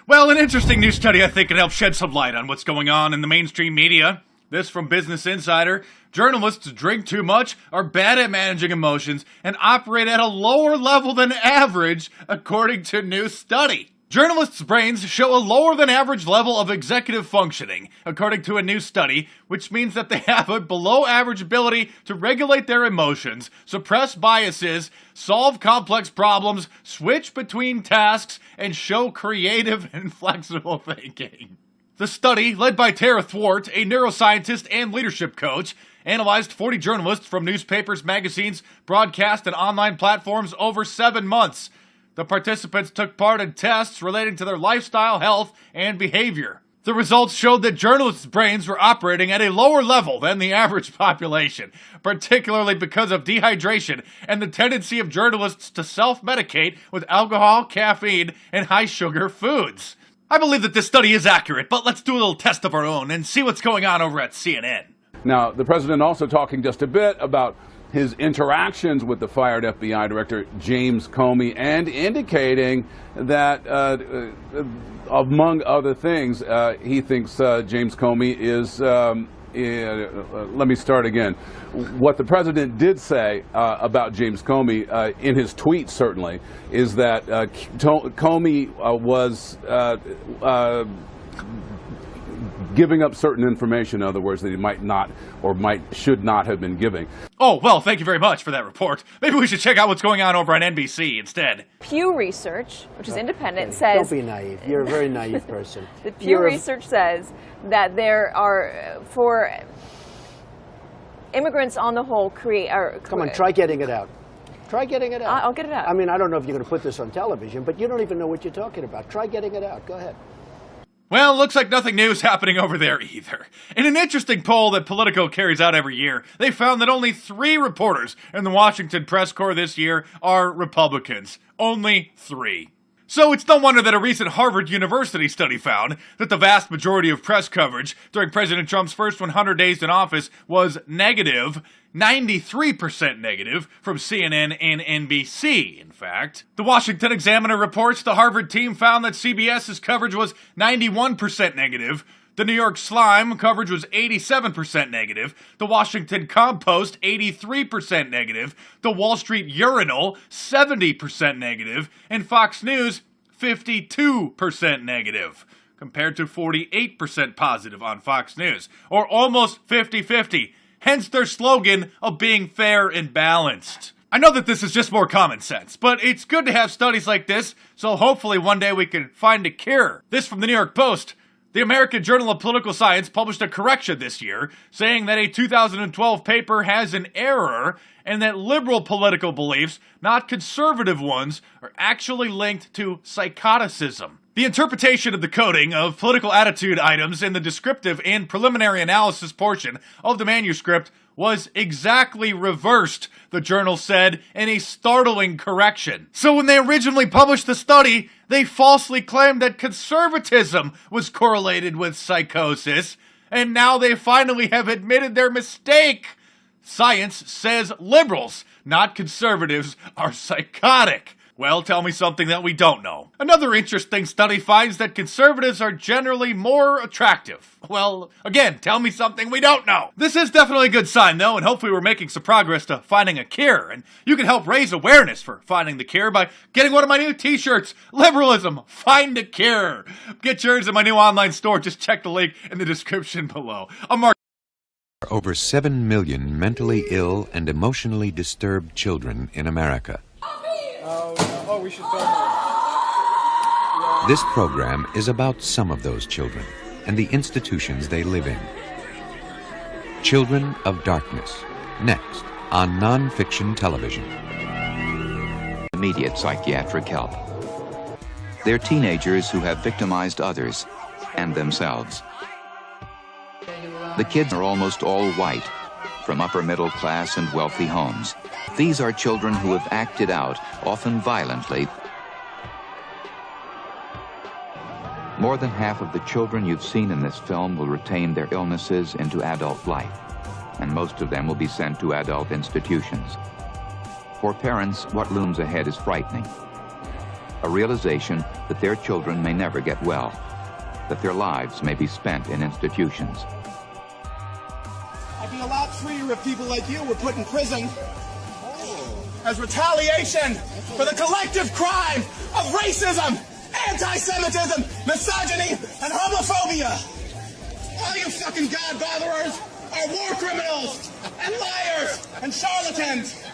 Well, an interesting new study I think can help shed some light on what's going on in the mainstream media. This from Business Insider. Journalists drink too much, are bad at managing emotions, and operate at a lower level than average, according to new study. Journalists' brains show a lower than average level of executive functioning, according to a new study, which means that they have a below average ability to regulate their emotions, suppress biases, solve complex problems, switch between tasks, and show creative and flexible thinking. The study, led by Tara Thwart, a neuroscientist and leadership coach, analyzed 40 journalists from newspapers, magazines, broadcast, and online platforms over 7 months. The participants took part in tests relating to their lifestyle, health, and behavior. The results showed that journalists' brains were operating at a lower level than the average population, particularly because of dehydration and the tendency of journalists to self-medicate with alcohol, caffeine, and high-sugar foods. I believe that this study is accurate, but let's do a little test of our own and see what's going on over at CNN. Now, the president also talking just a bit about his interactions with the fired FBI director, James Comey, and indicating that, among other things, he thinks James Comey is, let me start again. What the president did say about James Comey, in his tweet certainly, is that Comey was giving up certain information, in other words, that he might not or should not have been giving. Oh, well, thank you very much for that report. Maybe we should check out what's going on over on NBC instead. Pew Research, which is independent, says... Don't be naive. You're a very naive person. The Pew Research says that there are, for immigrants on the whole, Come on, try getting it out. Try getting it out. I'll get it out. I mean, I don't know if you're going to put this on television, but you don't even know what you're talking about. Try getting it out. Go ahead. Well, looks like nothing new is happening over there either. In an interesting poll that Politico carries out every year, they found that only 3 reporters in the Washington press corps this year are Republicans. Only 3. So it's no wonder that a recent Harvard University study found that the vast majority of press coverage during President Trump's first 100 days in office was negative, 93% negative from CNN and NBC, in fact. The Washington Examiner reports the Harvard team found that CBS's coverage was 91% negative. The New York Slime coverage was 87% negative. The Washington Compost, 83% negative. The Wall Street Urinal, 70% negative. And Fox News, 52% negative, compared to 48% positive on Fox News, or almost 50-50. Hence their slogan of being fair and balanced. I know that this is just more common sense, but it's good to have studies like this, so hopefully one day we can find a cure. This from the New York Post. The American Journal of Political Science published a correction this year, saying that a 2012 paper has an error and that liberal political beliefs, not conservative ones, are actually linked to psychoticism. The interpretation of the coding of political attitude items in the descriptive and preliminary analysis portion of the manuscript was exactly reversed, the journal said, in a startling correction. So when they originally published the study, they falsely claimed that conservatism was correlated with psychosis, and now they finally have admitted their mistake. Science says liberals, not conservatives, are psychotic. Well, tell me something that we don't know. Another interesting study finds that conservatives are generally more attractive. Well, again, tell me something we don't know. This is definitely a good sign, though, and hopefully we're making some progress to finding a cure. And you can help raise awareness for finding the cure by getting one of my new t-shirts, Liberalism, Find a Cure. Get yours in my new online store. Just check the link in the description below. I'm Mark. Over 7 million mentally ill and emotionally disturbed children in America. Oh, we should film it. This program is about some of those children and the institutions they live in. Children of Darkness, next on non-fiction television. Immediate psychiatric help. They're teenagers who have victimized others and themselves. The kids are almost all white, from upper middle class and wealthy homes. These are children who have acted out, often violently. More than half of the children you've seen in this film will retain their illnesses into adult life, and most of them will be sent to adult institutions. For parents, what looms ahead is frightening. a realization that their children may never get well, that their lives may be spent in institutions. I'd be a lot freer if people like you were put in prison as retaliation for the collective crime of racism, anti-Semitism, misogyny, and homophobia. All you fucking God-botherers are war criminals and liars and charlatans.